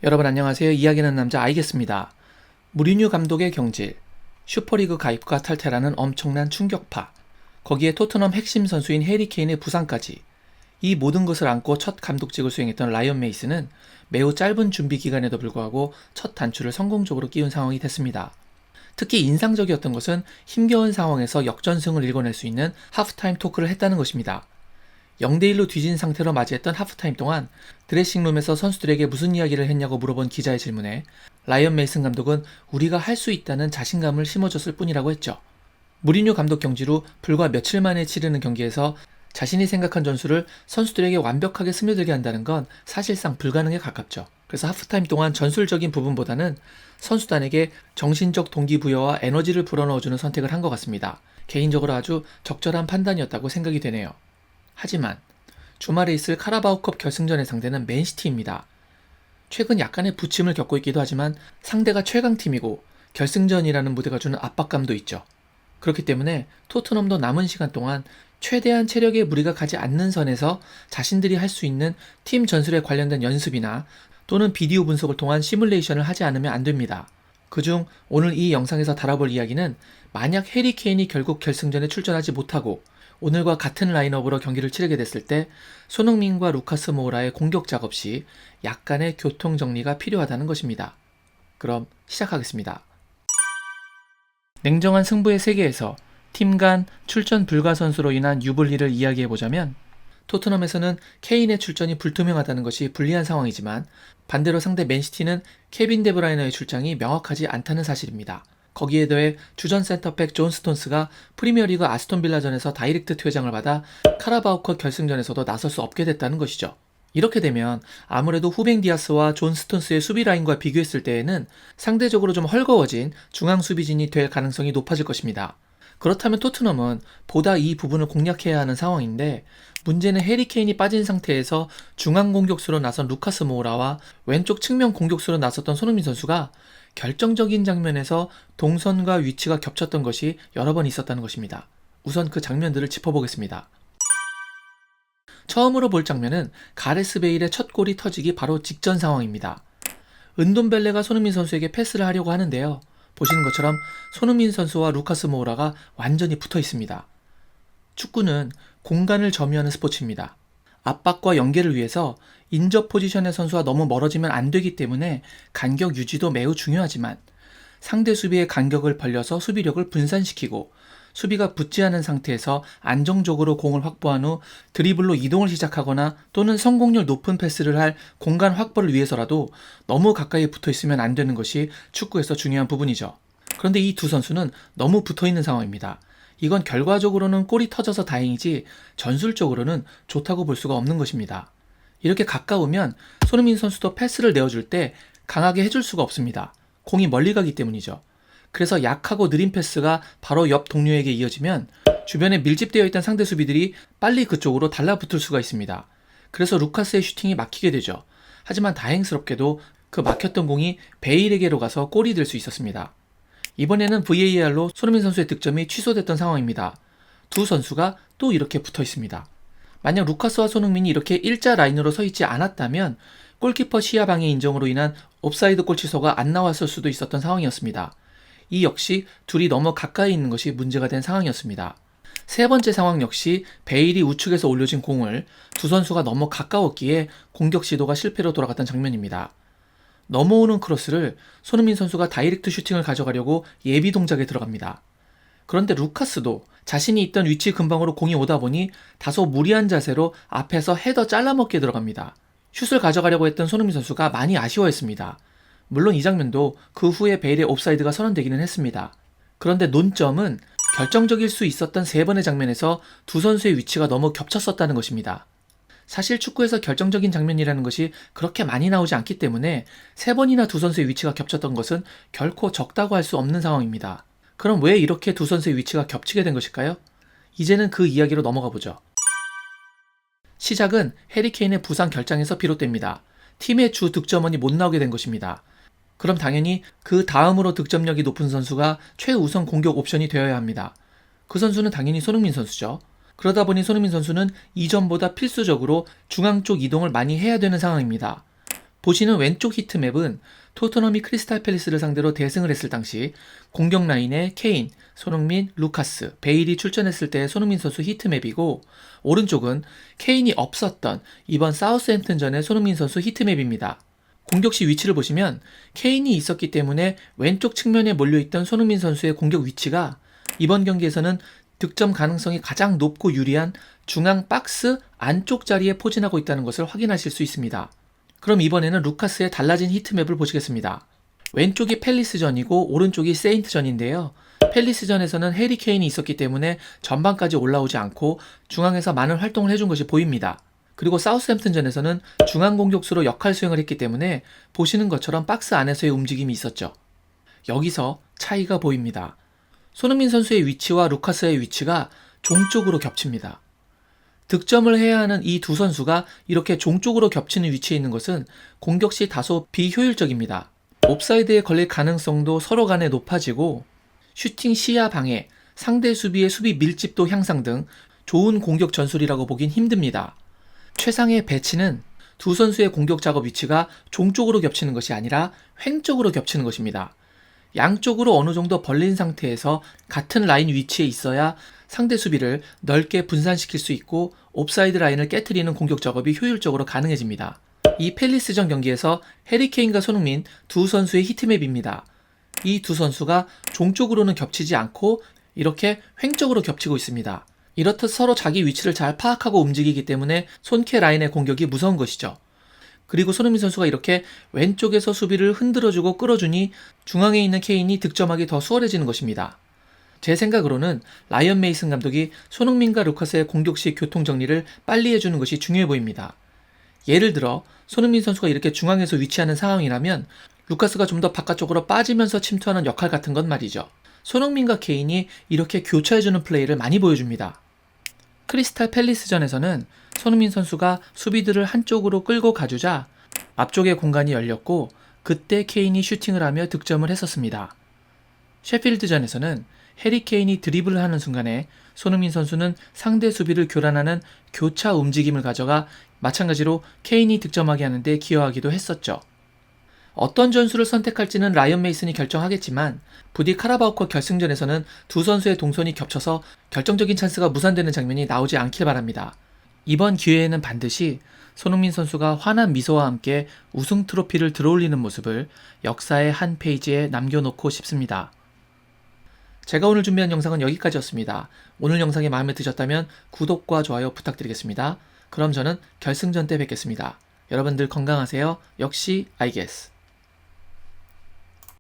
여러분 안녕하세요. 이야기하는 남자 아이겠습니다. 무리뉴 감독의 경질, 슈퍼리그 가입과 탈퇴라는 엄청난 충격파, 거기에 토트넘 핵심 선수인 해리 케인의 부상까지, 이 모든 것을 안고 첫 감독직을 수행했던 라이언 메이슨은 매우 짧은 준비 기간에도 불구하고 첫 단추를 성공적으로 끼운 상황이 됐습니다. 특히 인상적이었던 것은 힘겨운 상황에서 역전승을 일궈낼 수 있는 하프타임 토크를 했다는 것입니다. 0대1로 뒤진 상태로 맞이했던 하프타임 동안 드레싱룸에서 선수들에게 무슨 이야기를 했냐고 물어본 기자의 질문에 라이언 메이슨 감독은 우리가 할 수 있다는 자신감을 심어줬을 뿐이라고 했죠. 무리뉴 감독 경질 후 불과 며칠 만에 치르는 경기에서 자신이 생각한 전술을 선수들에게 완벽하게 스며들게 한다는 건 사실상 불가능에 가깝죠. 그래서 하프타임 동안 전술적인 부분보다는 선수단에게 정신적 동기부여와 에너지를 불어넣어주는 선택을 한 것 같습니다. 개인적으로 아주 적절한 판단이었다고 생각이 되네요. 하지만 주말에 있을 카라바오컵 결승전의 상대는 맨시티입니다. 최근 약간의 부침을 겪고 있기도 하지만 상대가 최강팀이고 결승전이라는 무대가 주는 압박감도 있죠. 그렇기 때문에 토트넘도 남은 시간 동안 최대한 체력에 무리가 가지 않는 선에서 자신들이 할 수 있는 팀 전술에 관련된 연습이나 또는 비디오 분석을 통한 시뮬레이션을 하지 않으면 안 됩니다. 그중 오늘 이 영상에서 다뤄볼 이야기는 만약 해리 케인이 결국 결승전에 출전하지 못하고 오늘과 같은 라인업으로 경기를 치르게 됐을 때 손흥민과 루카스 모우라의 공격 작업 시 약간의 교통 정리가 필요하다는 것입니다. 그럼 시작하겠습니다. 냉정한 승부의 세계에서 팀 간 출전 불가 선수로 인한 유불리를 이야기해보자면 토트넘에서는 케인의 출전이 불투명하다는 것이 불리한 상황이지만 반대로 상대 맨시티는 케빈 데브라이너의 출장이 명확하지 않다는 사실입니다. 거기에 더해 주전 센터백 존 스톤스가 프리미어리그 아스톤빌라전에서 다이렉트 퇴장을 받아 카라바오컵 결승전에서도 나설 수 없게 됐다는 것이죠. 이렇게 되면 아무래도 후뱅 디아스와 존 스톤스의 수비 라인과 비교했을 때에는 상대적으로 좀 헐거워진 중앙 수비진이 될 가능성이 높아질 것입니다. 그렇다면 토트넘은 보다 이 부분을 공략해야 하는 상황인데 문제는 해리 케인이 빠진 상태에서 중앙 공격수로 나선 루카스 모우라와 왼쪽 측면 공격수로 나섰던 손흥민 선수가 결정적인 장면에서 동선과 위치가 겹쳤던 것이 여러 번 있었다는 것입니다. 우선 그 장면들을 짚어보겠습니다. 처음으로 볼 장면은 가레스 베일의 첫 골이 터지기 바로 직전 상황입니다. 은돈벨레가 손흥민 선수에게 패스를 하려고 하는데요. 보시는 것처럼 손흥민 선수와 루카스 모우라가 완전히 붙어 있습니다. 축구는 공간을 점유하는 스포츠입니다. 압박과 연계를 위해서 인접 포지션의 선수와 너무 멀어지면 안 되기 때문에 간격 유지도 매우 중요하지만 상대 수비의 간격을 벌려서 수비력을 분산시키고 수비가 붙지 않은 상태에서 안정적으로 공을 확보한 후 드리블로 이동을 시작하거나 또는 성공률 높은 패스를 할 공간 확보를 위해서라도 너무 가까이 붙어 있으면 안 되는 것이 축구에서 중요한 부분이죠. 그런데 이 두 선수는 너무 붙어 있는 상황입니다. 이건 결과적으로는 골이 터져서 다행이지 전술적으로는 좋다고 볼 수가 없는 것입니다. 이렇게 가까우면 손흥민 선수도 패스를 내어줄 때 강하게 해줄 수가 없습니다. 공이 멀리 가기 때문이죠. 그래서 약하고 느린 패스가 바로 옆 동료에게 이어지면 주변에 밀집되어 있던 상대 수비들이 빨리 그쪽으로 달라붙을 수가 있습니다. 그래서 루카스의 슈팅이 막히게 되죠. 하지만 다행스럽게도 그 막혔던 공이 베일에게로 가서 골이 될 수 있었습니다. 이번에는 VAR로 손흥민 선수의 득점이 취소됐던 상황입니다. 두 선수가 또 이렇게 붙어 있습니다. 만약 루카스와 손흥민이 이렇게 일자 라인으로 서 있지 않았다면 골키퍼 시야 방해 인정으로 인한 옵사이드 골 취소가 안 나왔을 수도 있었던 상황이었습니다. 이 역시 둘이 너무 가까이 있는 것이 문제가 된 상황이었습니다. 세 번째 상황 역시 베일이 우측에서 올려진 공을 두 선수가 너무 가까웠기에 공격 시도가 실패로 돌아갔던 장면입니다. 넘어오는 크로스를 손흥민 선수가 다이렉트 슈팅을 가져가려고 예비 동작에 들어갑니다. 그런데 루카스도 자신이 있던 위치 근방으로 공이 오다 보니 다소 무리한 자세로 앞에서 헤더 잘라먹게 들어갑니다. 슛을 가져가려고 했던 손흥민 선수가 많이 아쉬워했습니다. 물론 이 장면도 그 후에 베일의 옵사이드가 선언되기는 했습니다. 그런데 논점은 결정적일 수 있었던 세 번의 장면에서 두 선수의 위치가 너무 겹쳤었다는 것입니다. 사실 축구에서 결정적인 장면이라는 것이 그렇게 많이 나오지 않기 때문에 세 번이나 두 선수의 위치가 겹쳤던 것은 결코 적다고 할 수 없는 상황입니다. 그럼 왜 이렇게 두 선수의 위치가 겹치게 된 것일까요? 이제는 그 이야기로 넘어가 보죠. 시작은 해리 케인의 부상 결장에서 비롯됩니다. 팀의 주 득점원이 못 나오게 된 것입니다. 그럼 당연히 그 다음으로 득점력이 높은 선수가 최우선 공격 옵션이 되어야 합니다. 그 선수는 당연히 손흥민 선수죠. 그러다 보니 손흥민 선수는 이전보다 필수적으로 중앙 쪽 이동을 많이 해야 되는 상황입니다. 보시는 왼쪽 히트맵은 토트넘이 크리스탈 팰리스를 상대로 대승을 했을 당시 공격 라인에 케인, 손흥민, 루카스, 베일이 출전했을 때의 손흥민 선수 히트맵이고, 오른쪽은 케인이 없었던 이번 사우스햄튼전의 손흥민 선수 히트맵입니다. 공격 시 위치를 보시면 케인이 있었기 때문에 왼쪽 측면에 몰려있던 손흥민 선수의 공격 위치가 이번 경기에서는 득점 가능성이 가장 높고 유리한 중앙 박스 안쪽 자리에 포진하고 있다는 것을 확인하실 수 있습니다. 그럼 이번에는 루카스의 달라진 히트맵을 보시겠습니다. 왼쪽이 팰리스전이고 오른쪽이 세인트전인데요. 팰리스전에서는 해리 케인이 있었기 때문에 전방까지 올라오지 않고 중앙에서 많은 활동을 해준 것이 보입니다. 그리고 사우스햄튼전에서는 중앙 공격수로 역할 수행을 했기 때문에 보시는 것처럼 박스 안에서의 움직임이 있었죠. 여기서 차이가 보입니다. 손흥민 선수의 위치와 루카스의 위치가 종쪽으로 겹칩니다. 득점을 해야 하는 이 두 선수가 이렇게 종쪽으로 겹치는 위치에 있는 것은 공격 시 다소 비효율적입니다. 옵사이드에 걸릴 가능성도 서로 간에 높아지고 슈팅 시야 방해, 상대 수비의 수비 밀집도 향상 등 좋은 공격 전술이라고 보긴 힘듭니다. 최상의 배치는 두 선수의 공격 작업 위치가 종쪽으로 겹치는 것이 아니라 횡쪽으로 겹치는 것입니다. 양쪽으로 어느 정도 벌린 상태에서 같은 라인 위치에 있어야 상대 수비를 넓게 분산시킬 수 있고 옵사이드 라인을 깨트리는 공격 작업이 효율적으로 가능해집니다. 이 팰리스전 경기에서 해리 케인과 손흥민 두 선수의 히트맵입니다. 이 두 선수가 종쪽으로는 겹치지 않고 이렇게 횡쪽으로 겹치고 있습니다. 이렇듯 서로 자기 위치를 잘 파악하고 움직이기 때문에 손케 라인의 공격이 무서운 것이죠. 그리고 손흥민 선수가 이렇게 왼쪽에서 수비를 흔들어주고 끌어주니 중앙에 있는 케인이 득점하기 더 수월해지는 것입니다. 제 생각으로는 라이언 메이슨 감독이 손흥민과 루카스의 공격 시 교통 정리를 빨리 해주는 것이 중요해 보입니다. 예를 들어 손흥민 선수가 이렇게 중앙에서 위치하는 상황이라면 루카스가 좀 더 바깥쪽으로 빠지면서 침투하는 역할 같은 건 말이죠. 손흥민과 케인이 이렇게 교차해주는 플레이를 많이 보여줍니다. 크리스탈 팰리스전에서는 손흥민 선수가 수비들을 한쪽으로 끌고 가주자 앞쪽의 공간이 열렸고 그때 케인이 슈팅을 하며 득점을 했었습니다. 셰필드전에서는 해리 케인이 드리블을 하는 순간에 손흥민 선수는 상대 수비를 교란하는 교차 움직임을 가져가 마찬가지로 케인이 득점하게 하는데 기여하기도 했었죠. 어떤 전술을 선택할지는 라이언 메이슨이 결정하겠지만 부디 카라바오컵 결승전에서는 두 선수의 동선이 겹쳐서 결정적인 찬스가 무산되는 장면이 나오지 않길 바랍니다. 이번 기회에는 반드시 손흥민 선수가 환한 미소와 함께 우승 트로피를 들어올리는 모습을 역사의 한 페이지에 남겨놓고 싶습니다. 제가 오늘 준비한 영상은 여기까지였습니다. 오늘 영상이 마음에 드셨다면 구독과 좋아요 부탁드리겠습니다. 그럼 저는 결승전 때 뵙겠습니다. 여러분들 건강하세요. 역시 I guess.